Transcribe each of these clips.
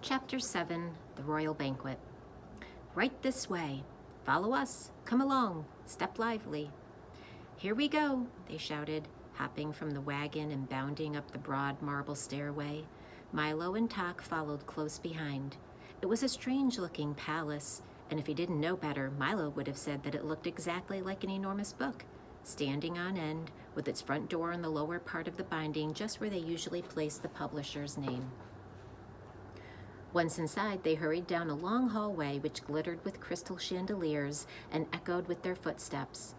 Chapter 7, The Royal Banquet. Right this way. Follow us. Come along. Step lively. Here we go, they shouted, hopping from the wagon and bounding up the broad marble stairway. Milo and Tok followed close behind. It was a strange-looking palace, and if he didn't know better, Milo would have said that it looked exactly like an enormous book, standing on end, with its front door in the lower part of the binding just where they usually place the publisher's name. Once inside, they hurried down a long hallway which glittered with crystal chandeliers and echoed with their footsteps.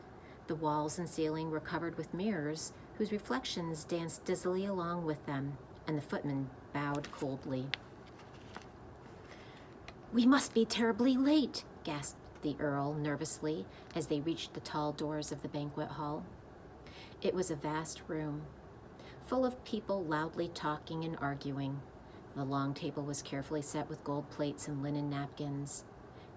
The walls and ceiling were covered with mirrors, whose reflections danced dizzily along with them, and the footman bowed coldly. "We must be terribly late," gasped the Earl nervously as they reached the tall doors of the banquet hall. It was a vast room, full of people loudly talking and arguing. The long table was carefully set with gold plates and linen napkins.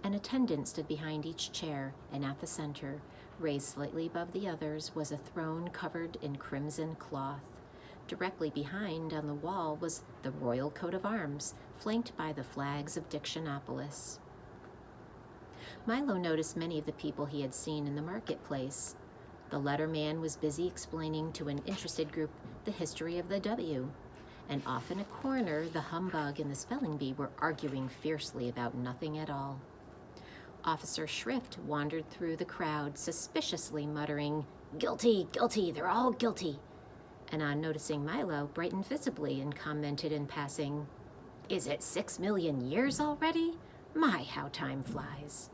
An attendant stood behind each chair, and at the center, raised slightly above the others, was a throne covered in crimson cloth. Directly behind, on the wall, was the royal coat of arms, flanked by the flags of Dictionopolis. Milo noticed many of the people he had seen in the marketplace. The letterman was busy explaining to an interested group the history of the W, and off in a corner, the humbug and the spelling bee were arguing fiercely about nothing at all. Officer Shrift wandered through the crowd, suspiciously muttering, "Guilty, guilty, they're all guilty," and on noticing Milo, brightened visibly and commented in passing, "Is it 6 million years already? My, how time flies."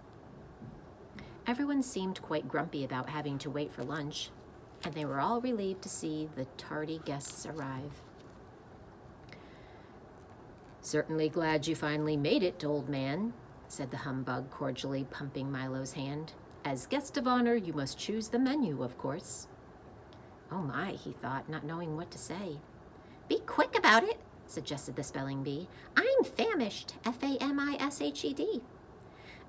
Everyone seemed quite grumpy about having to wait for lunch, and they were all relieved to see the tardy guests arrive. "Certainly glad you finally made it, old man," said the humbug, cordially pumping Milo's hand. "As guest of honor, you must choose the menu, of course." "Oh my," he thought, not knowing what to say. "Be quick about it," suggested the spelling bee. "I'm famished, F-A-M-I-S-H-E-D."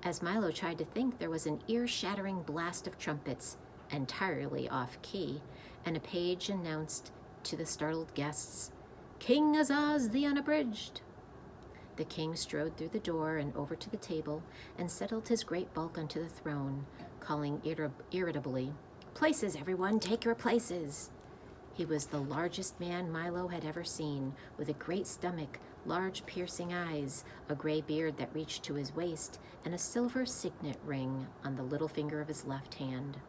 As Milo tried to think, there was an ear-shattering blast of trumpets, entirely off-key, and a page announced to the startled guests, "King Azaz the Unabridged." The king strode through the door and over to the table and settled his great bulk onto the throne, calling irritably, "Places, everyone, take your places." He was the largest man Milo had ever seen, with a great stomach, large piercing eyes, a gray beard that reached to his waist, and a silver signet ring on the little finger of his left hand.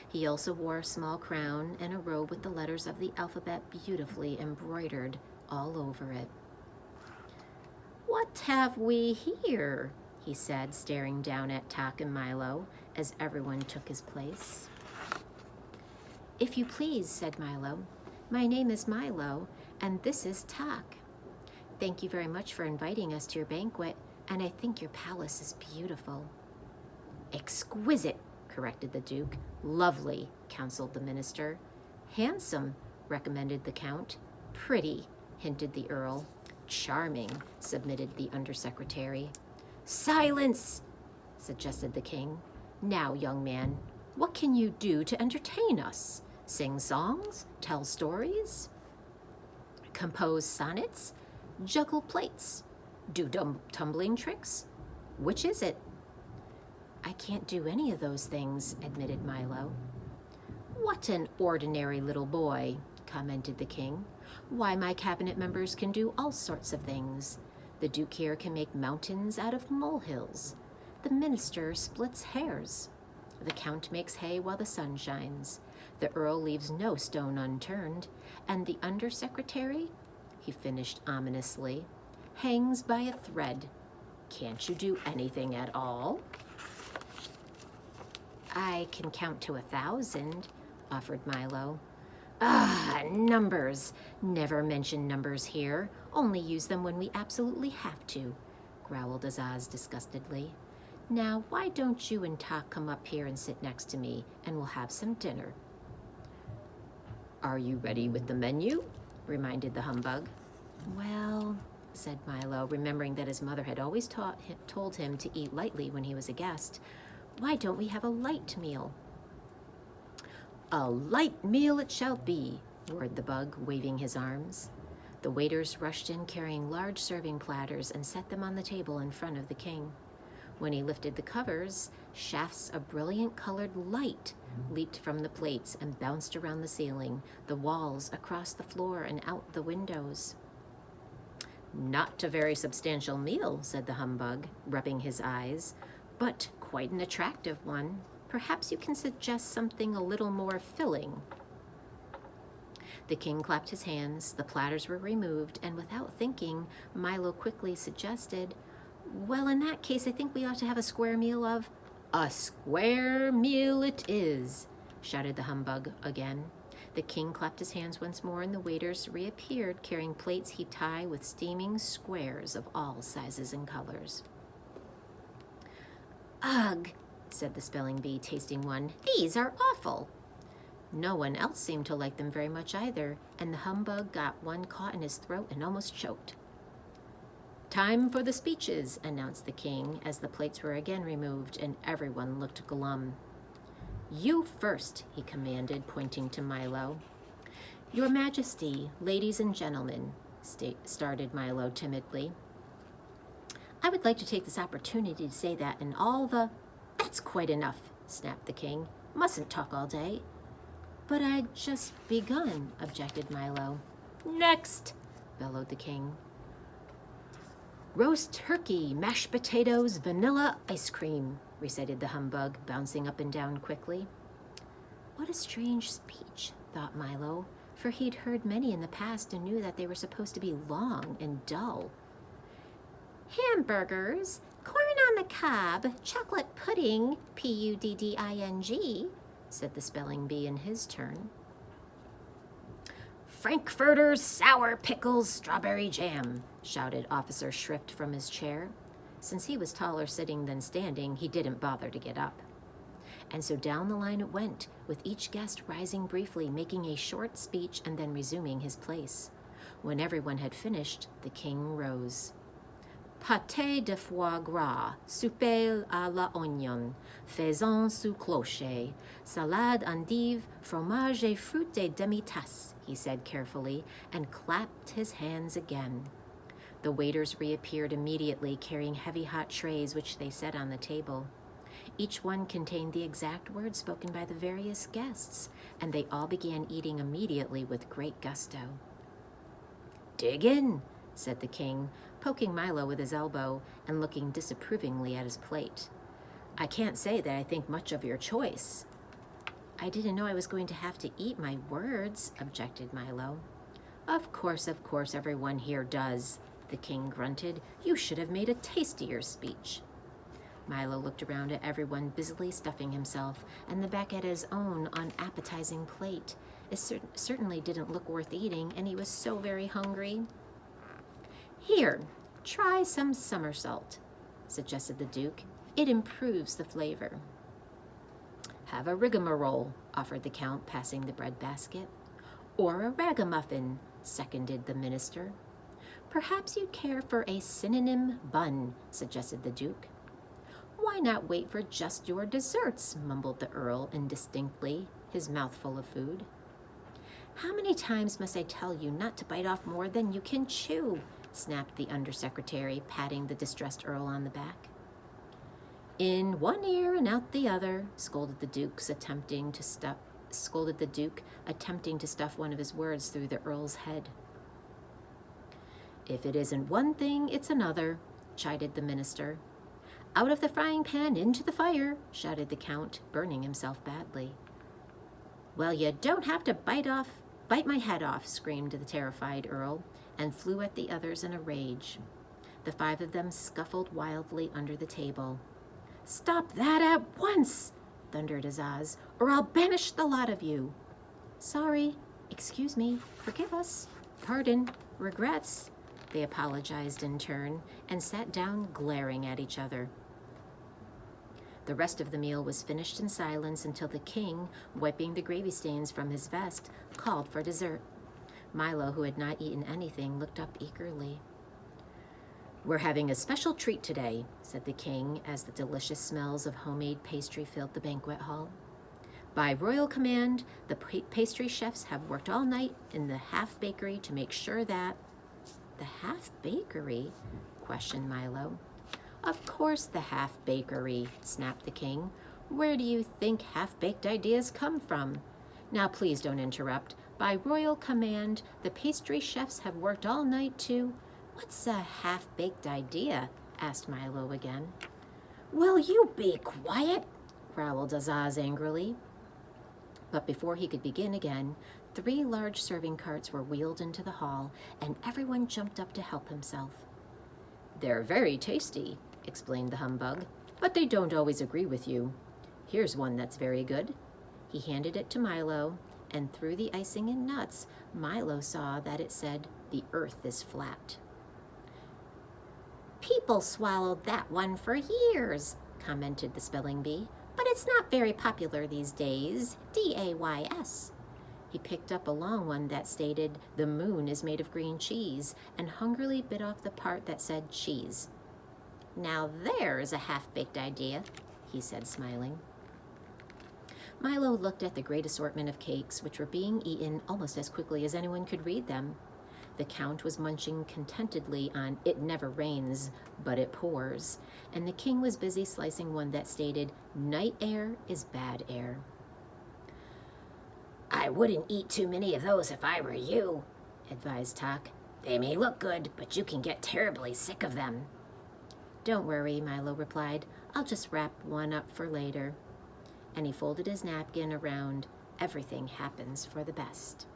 He also wore a small crown and a robe with the letters of the alphabet beautifully embroidered all over it. "What have we here?" he said, staring down at Tok and Milo as everyone took his place. "If you please," said Milo, "my name is Milo, and this is Tok. Thank you very much for inviting us to your banquet, and I think your palace is beautiful." "Exquisite," corrected the Duke. "Lovely," counseled the minister. "Handsome," recommended the Count. "Pretty," hinted the Earl. "Charming," submitted the undersecretary. "Silence," suggested the king. "Now, young man, what can you do to entertain us? Sing songs? Tell stories? Compose sonnets? Juggle plates? Do tumbling tricks? Which is it?" "I can't do any of those things," admitted Milo. "What an ordinary little boy," commented the king. "Why, my cabinet members can do all sorts of things. The Duke here can make mountains out of molehills. The minister splits hairs. The Count makes hay while the sun shines. The Earl leaves no stone unturned. And the undersecretary," he finished ominously, "hangs by a thread. Can't you do anything at all?" "I can count to 1,000, offered Milo. "Ah, numbers! Never mention numbers here. Only use them when we absolutely have to," growled Azaz disgustedly. "Now, why don't you and Tok come up here and sit next to me, and we'll have some dinner." "Are you ready with the menu?" reminded the humbug. "Well," said Milo, remembering that his mother had always told him to eat lightly when he was a guest, "why don't we have a light meal?" "A light meal it shall be," roared the bug, waving his arms. The waiters rushed in carrying large serving platters and set them on the table in front of the king. When he lifted the covers, shafts of brilliant colored light leaped from the plates and bounced around the ceiling, the walls, across the floor, and out the windows. "Not a very substantial meal," said the humbug, rubbing his eyes, "but quite an attractive one. Perhaps you can suggest something a little more filling." The king clapped his hands, the platters were removed, and without thinking, Milo quickly suggested, "Well, in that case, I think we ought to have a square meal of—" "A square meal it is," shouted the humbug again. The king clapped his hands once more, and the waiters reappeared, carrying plates heaped high with steaming squares of all sizes and colors. "Ugh," said the spelling bee, tasting one. "These are awful." No one else seemed to like them very much either, and the humbug got one caught in his throat and almost choked. "Time for the speeches," announced the king, as the plates were again removed and everyone looked glum. "You first," he commanded, pointing to Milo. "Your Majesty, ladies and gentlemen," started Milo timidly. "I would like to take this opportunity to say that in all the—" "That's quite enough," snapped the king. "Mustn't talk all day." "But I'd just begun," objected Milo. "Next," bellowed the king. "Roast turkey, mashed potatoes, vanilla ice cream," recited the humbug, bouncing up and down quickly. What a strange speech, thought Milo, for he'd heard many in the past and knew that they were supposed to be long and dull. "Hamburgers, corn on the cob, chocolate pudding, pudding," said the spelling bee in his turn. "Frankfurters, sour pickles, strawberry jam," shouted Officer Shrift from his chair. Since he was taller sitting than standing, he didn't bother to get up. And so down the line it went, with each guest rising briefly, making a short speech, and then resuming his place. When everyone had finished, the king rose. "Pâté de foie gras, soupe à la oignon, faisan sous clocher, salade endive, fromage et fruits et demi-tasse," he said carefully, and clapped his hands again. The waiters reappeared immediately, carrying heavy hot trays which they set on the table. Each one contained the exact words spoken by the various guests, and they all began eating immediately with great gusto. "Dig in," said the king, poking Milo with his elbow and looking disapprovingly at his plate. "I can't say that I think much of your choice." "I didn't know I was going to have to eat my words," objected Milo. Of course, everyone here does," the king grunted. "You should have made a tastier speech." Milo looked around at everyone busily stuffing himself, and then back at his own unappetizing plate. It certainly didn't look worth eating, and he was so very hungry. "Here, try some somersault," suggested the Duke. "It improves the flavor." "Have a rigmarole," offered the Count, passing the bread basket. "Or a ragamuffin," seconded the minister. "Perhaps you'd care for a synonym bun," suggested the Duke. "Why not wait for just your desserts?" mumbled the Earl indistinctly, his mouth full of food. "How many times must I tell you not to bite off more than you can chew?" snapped the undersecretary, patting the distressed Earl on the back. "In one ear and out the other," scolded the Duke, attempting to stuff one of his words through the Earl's head. "If it isn't one thing, it's another," chided the minister. "Out of the frying pan into the fire," shouted the Count, burning himself badly. "Well, you don't have to bite my head off," screamed the terrified Earl, and flew at the others in a rage. The five of them scuffled wildly under the table. "Stop that at once," thundered Azaz, "or I'll banish the lot of you." "Sorry, excuse me, forgive us, pardon, regrets," they apologized in turn, and sat down glaring at each other. The rest of the meal was finished in silence until the king, wiping the gravy stains from his vest, called for dessert. Milo, who had not eaten anything, looked up eagerly. "We're having a special treat today," said the king, as the delicious smells of homemade pastry filled the banquet hall. "By royal command, the pastry chefs have worked all night in the half bakery to make sure that—" The half-bakery? Questioned Milo. Of course the half-bakery, snapped the king. Where do you think half-baked ideas come from? Now please don't interrupt. By royal command, the pastry chefs have worked all night to... What's a half-baked idea? Asked Milo again. Will you be quiet? Growled Azaz angrily. But before he could begin again, 3 large serving carts were wheeled into the hall, and everyone jumped up to help himself. They're very tasty, explained the humbug, but they don't always agree with you. Here's one that's very good. He handed it to Milo, and through the icing and nuts, Milo saw that it said, "The earth is flat." People swallowed that one for years, commented the spelling bee, but it's not very popular these days. D-A-Y-S. He picked up a long one that stated, "The moon is made of green cheese," and hungrily bit off the part that said cheese. Now there's a half-baked idea, he said, smiling. Milo looked at the great assortment of cakes, which were being eaten almost as quickly as anyone could read them. The Count was munching contentedly on "It never rains, but it pours," and the king was busy slicing one that stated, "Night air is bad air." I wouldn't eat too many of those if I were you, advised Tock. They may look good, but you can get terribly sick of them. Don't worry, Milo replied. I'll just wrap one up for later. And he folded his napkin around. Everything happens for the best.